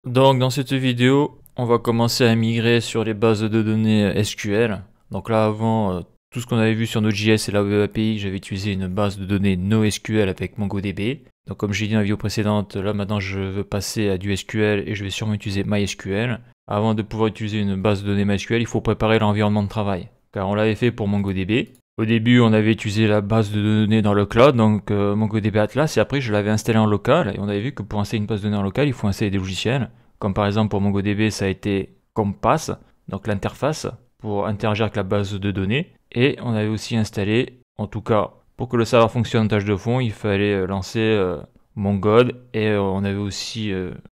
Donc dans cette vidéo, on va commencer à migrer sur les bases de données SQL. Donc là avant, tout ce qu'on avait vu sur Node.js et la Web API, j'avais utilisé une base de données NoSQL avec MongoDB. Donc comme j'ai dit dans la vidéo précédente, là maintenant je veux passer à du SQL et je vais sûrement utiliser MySQL. Avant de pouvoir utiliser une base de données MySQL, il faut préparer l'environnement de travail. Car on l'avait fait pour MongoDB. Au début, on avait utilisé la base de données dans le cloud, donc MongoDB Atlas, et après je l'avais installé en local, et on avait vu que pour installer une base de données en local, il faut installer des logiciels, comme par exemple pour MongoDB, ça a été Compass, donc l'interface, pour interagir avec la base de données, et on avait aussi installé, en tout cas, pour que le serveur fonctionne en tâche de fond, il fallait lancer Mongod, et on avait aussi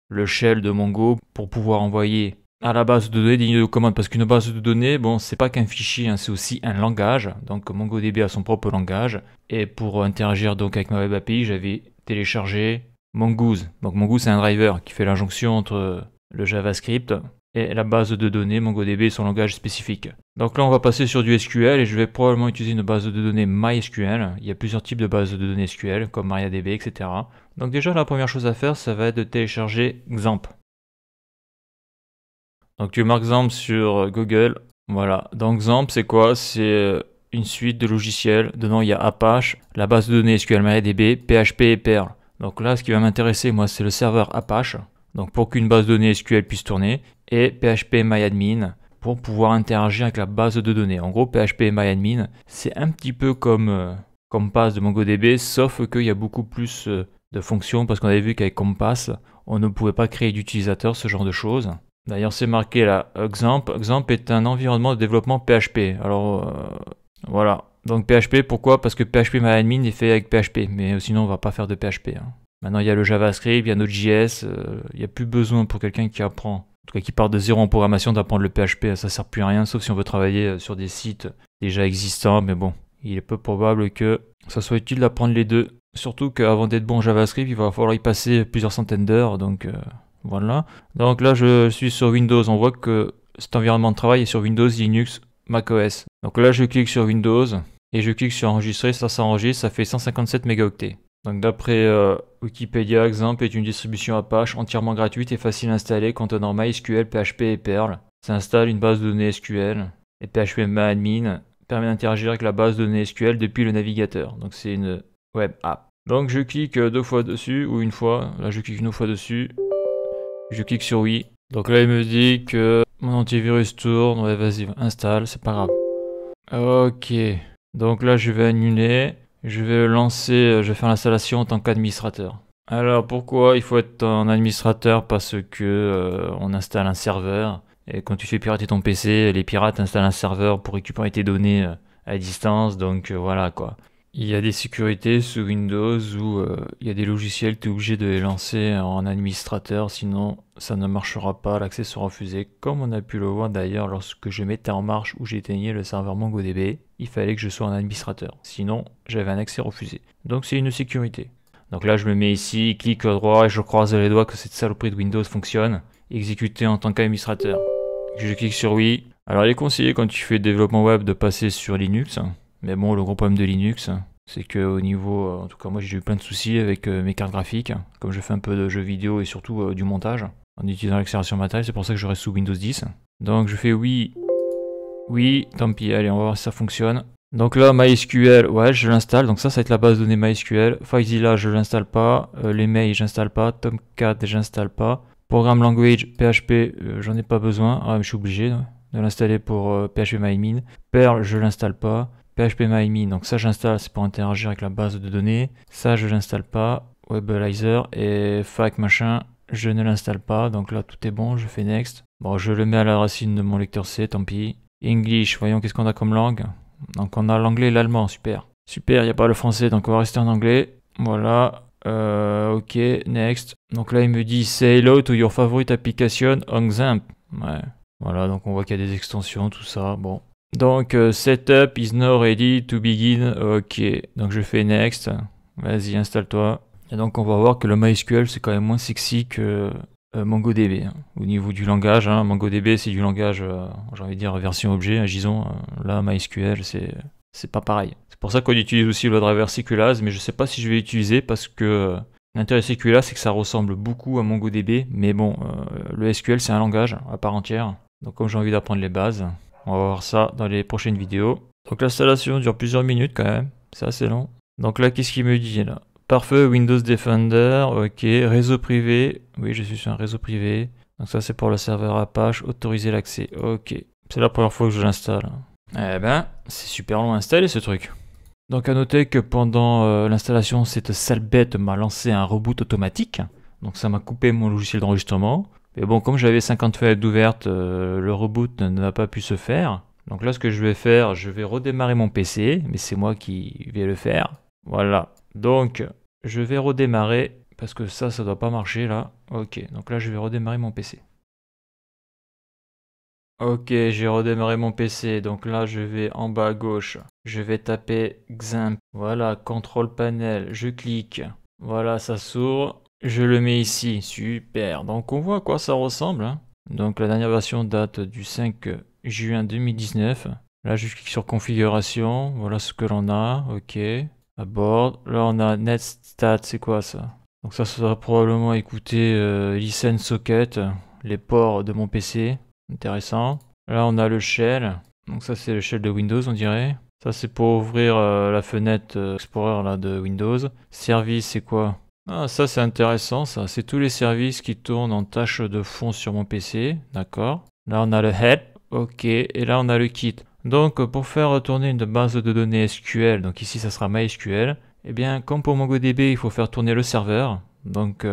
le shell de Mongo pour pouvoir envoyer à la base de données des lignes de commande, parce qu'une base de données, bon, c'est pas qu'un fichier, hein, c'est aussi un langage. Donc MongoDB a son propre langage. Et pour interagir donc avec ma web API, j'avais téléchargé Mongoose. Donc Mongoose, c'est un driver qui fait l'injonction entre le JavaScript et la base de données MongoDB et son langage spécifique. Donc là, on va passer sur du SQL et je vais probablement utiliser une base de données MySQL. Il y a plusieurs types de bases de données SQL, comme MariaDB, etc. Donc déjà, la première chose à faire, ça va être de télécharger XAMPP. Donc tu marques XAMPP sur Google. Voilà. Donc XAMPP, c'est quoi? C'est une suite de logiciels. Dedans, il y a Apache, la base de données SQL MariaDB, PHP et Perl. Donc là, ce qui va m'intéresser, moi, c'est le serveur Apache. Donc pour qu'une base de données SQL puisse tourner. Et PHP-MyAdmin pour pouvoir interagir avec la base de données. En gros, PHP-MyAdmin, c'est un petit peu comme Compass de MongoDB, sauf qu'il y a beaucoup plus de fonctions parce qu'on avait vu qu'avec Compass, on ne pouvait pas créer d'utilisateurs, ce genre de choses. D'ailleurs, c'est marqué là, XAMPP. XAMPP est un environnement de développement PHP. Alors, voilà. Donc PHP, pourquoi? Parce que PHP-MyAdmin est fait avec PHP, mais sinon on va pas faire de PHP. Hein. Maintenant, il y a le JavaScript, il y a Node.js, il n'y a plus besoin pour quelqu'un qui apprend, en tout cas qui part de zéro en programmation, d'apprendre le PHP, ça sert plus à rien, sauf si on veut travailler sur des sites déjà existants, mais bon, il est peu probable que ça soit utile d'apprendre les deux. Surtout qu'avant d'être bon en JavaScript, il va falloir y passer plusieurs centaines d'heures, donc voilà. Donc là, je suis sur Windows, on voit que cet environnement de travail est sur Windows, Linux, macOS. Donc là, je clique sur Windows, et je clique sur enregistrer, ça s'enregistre, ça fait 157 mégaoctets. Donc d'après Wikipédia, XAMPP est une distribution Apache entièrement gratuite et facile à installer contenant MySQL, PHP et Perl. Ça installe une base de données SQL et PHP-MyAdmin permet d'interagir avec la base de données SQL depuis le navigateur. Donc c'est une web app. Donc je clique deux fois dessus ou une fois. Là je clique une fois dessus. Je clique sur oui. Donc là il me dit que mon antivirus tourne. Ouais vas-y installe, c'est pas grave. Ok. Donc là je vais annuler. Je vais lancer, je vais faire l'installation en tant qu'administrateur. Alors pourquoi il faut être en administrateur? Parce que on installe un serveur et quand tu fais pirater ton PC, les pirates installent un serveur pour récupérer tes données à distance. Donc voilà quoi. Il y a des sécurités sous Windows où il y a des logiciels, tu es obligé de les lancer en administrateur, sinon ça ne marchera pas, l'accès sera refusé, comme on a pu le voir d'ailleurs lorsque je mettais en marche ou j'éteignais le serveur MongoDB, il fallait que je sois un administrateur, sinon j'avais un accès refusé. Donc c'est une sécurité. Donc là je me mets ici, clic droit et je croise les doigts que cette saloperie de Windows fonctionne, exécuter en tant qu'administrateur. Je clique sur oui. Alors il est conseillé quand tu fais développement web de passer sur Linux. Mais bon, le gros problème de Linux, c'est qu'au niveau, en tout cas moi j'ai eu plein de soucis avec mes cartes graphiques, comme je fais un peu de jeux vidéo et surtout du montage, en utilisant l'accélération matérielle, c'est pour ça que je reste sous Windows 10. Donc je fais oui, oui, tant pis, allez on va voir si ça fonctionne. Donc là, MySQL, ouais, je l'installe, donc ça va être la base de données MySQL. FileZilla, je l'installe pas, les mails, j'installe pas, Tomcat, j'installe pas. Programme Language, PHP, j'en ai pas besoin, ah, mais je suis obligé de l'installer pour PHP-MyAdmin. Perl, je l'installe pas. PHP-MyAdmin, donc ça j'installe, c'est pour interagir avec la base de données. Ça je l'installe pas. Webalizer et fac machin, je ne l'installe pas. Donc là tout est bon, je fais next. Bon, je le mets à la racine de mon lecteur C, tant pis. English, voyons qu'est-ce qu'on a comme langue. Donc on a l'anglais et l'allemand, super. Super, il n'y a pas le français, donc on va rester en anglais. Voilà. Ok, next. Donc là il me dit say hello to your favorite application on XAMPP. Ouais. Voilà, donc on voit qu'il y a des extensions, tout ça. Bon. Donc, setup is now ready to begin. Ok, donc je fais next. Vas-y, installe-toi. Et donc, on va voir que le MySQL, c'est quand même moins sexy que MongoDB. Hein. Au niveau du langage, hein, MongoDB, c'est du langage, j'ai envie de dire, version objet, hein, disons. Là, MySQL, c'est pas pareil. C'est pour ça qu'on utilise aussi le driver Sequelaz, mais je sais pas si je vais l'utiliser parce que L'intérêt c'est que ça ressemble beaucoup à MongoDB, mais bon, le SQL c'est un langage à part entière. Donc comme j'ai envie d'apprendre les bases, on va voir ça dans les prochaines vidéos. Donc l'installation dure plusieurs minutes quand même, c'est assez long. Donc là, qu'est-ce qu'il me dit là? Pare-feu Windows Defender, ok, réseau privé, oui je suis sur un réseau privé. Donc ça c'est pour le serveur Apache, autoriser l'accès, ok. C'est la première fois que je l'installe. Eh ben, c'est super long à installer ce truc. Donc à noter que pendant l'installation, cette sale bête m'a lancé un reboot automatique. Donc ça m'a coupé mon logiciel d'enregistrement. Mais bon, comme j'avais 50 fenêtres d'ouvertes, le reboot n'a pas pu se faire. Donc là, ce que je vais faire, je vais redémarrer mon PC, mais c'est moi qui vais le faire. Voilà. Donc, je vais redémarrer, parce que ça doit pas marcher là. Ok, donc là, je vais redémarrer mon PC. Ok, j'ai redémarré mon PC, donc là je vais en bas à gauche, je vais taper XAMPP, voilà, contrôle panel, je clique, voilà, ça s'ouvre, je le mets ici, super, donc on voit à quoi ça ressemble, hein. Donc la dernière version date du 5 juin 2019, là je clique sur configuration, voilà ce que l'on a, ok, aborde, là on a netstat, c'est quoi ça? Donc ça va probablement écouter listen socket, les ports de mon PC. Intéressant. Là, on a le shell. Donc ça, c'est le shell de Windows, on dirait. Ça, c'est pour ouvrir la fenêtre Explorer là, de Windows. Service, c'est quoi? Ah, ça, c'est intéressant, ça. C'est tous les services qui tournent en tâche de fond sur mon PC. D'accord. Là, on a le head. Ok. Et là, on a le kit. Donc, pour faire retourner une base de données SQL, donc ici, ça sera MySQL. Eh bien, comme pour MongoDB, il faut faire tourner le serveur. Donc,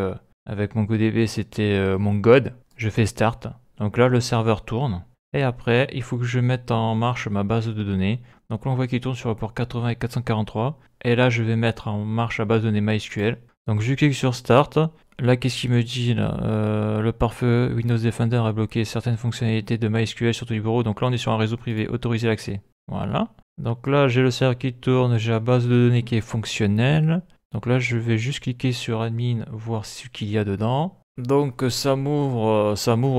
avec MongoDB, c'était mon God. Je fais Start. Donc là, le serveur tourne. Et après, il faut que je mette en marche ma base de données. Donc là, on voit qu'il tourne sur le port 80 et 443. Et là, je vais mettre en marche la base de données MySQL. Donc je clique sur Start. Là, qu'est-ce qu'il me dit là? Le pare-feu Windows Defender a bloqué certaines fonctionnalités de MySQL sur tout du bureau. Donc là, on est sur un réseau privé. Autoriser l'accès. Voilà. Donc là, j'ai le serveur qui tourne. J'ai la base de données qui est fonctionnelle. Donc là, je vais juste cliquer sur Admin, voir ce qu'il y a dedans. Donc ça m'ouvre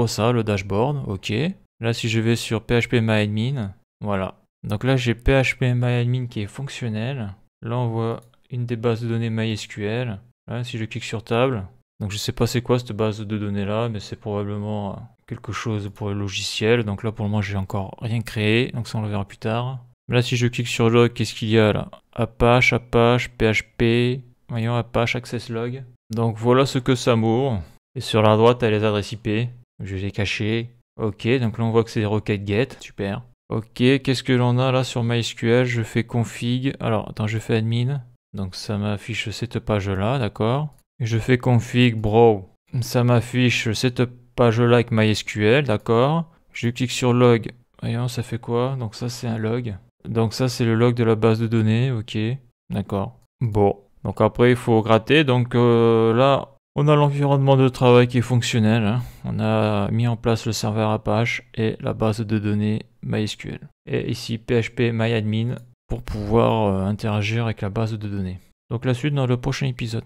ça, le dashboard, ok. Là si je vais sur phpMyAdmin, voilà. Donc là j'ai phpMyAdmin qui est fonctionnel. Là on voit une des bases de données MySQL. Là si je clique sur table, donc je sais pas c'est quoi cette base de données là, mais c'est probablement quelque chose pour le logiciel. Donc là pour le moment j'ai encore rien créé, donc ça on le verra plus tard. Là si je clique sur log, qu'est-ce qu'il y a là? Apache, PHP, voyons Apache Access Log. Donc voilà ce que ça m'ouvre. Et sur la droite, tu as les adresses IP. Je les ai cachées. Ok, donc là on voit que c'est des requêtes get. Super. Ok, qu'est-ce que l'on a là sur MySQL? Je fais config. Alors, attends, je fais admin. Donc ça m'affiche cette page-là, d'accord. Je fais config brow. Ça m'affiche cette page-là avec MySQL, d'accord. Je clique sur log. Voyons, ça fait quoi? Donc ça, c'est un log. Donc ça, c'est le log de la base de données. Ok, d'accord. Bon. Donc après, il faut gratter. Donc là... On a l'environnement de travail qui est fonctionnel, hein. On a mis en place le serveur Apache et la base de données MySQL. Et ici phpMyAdmin pour pouvoir interagir avec la base de données. Donc la suite dans le prochain épisode.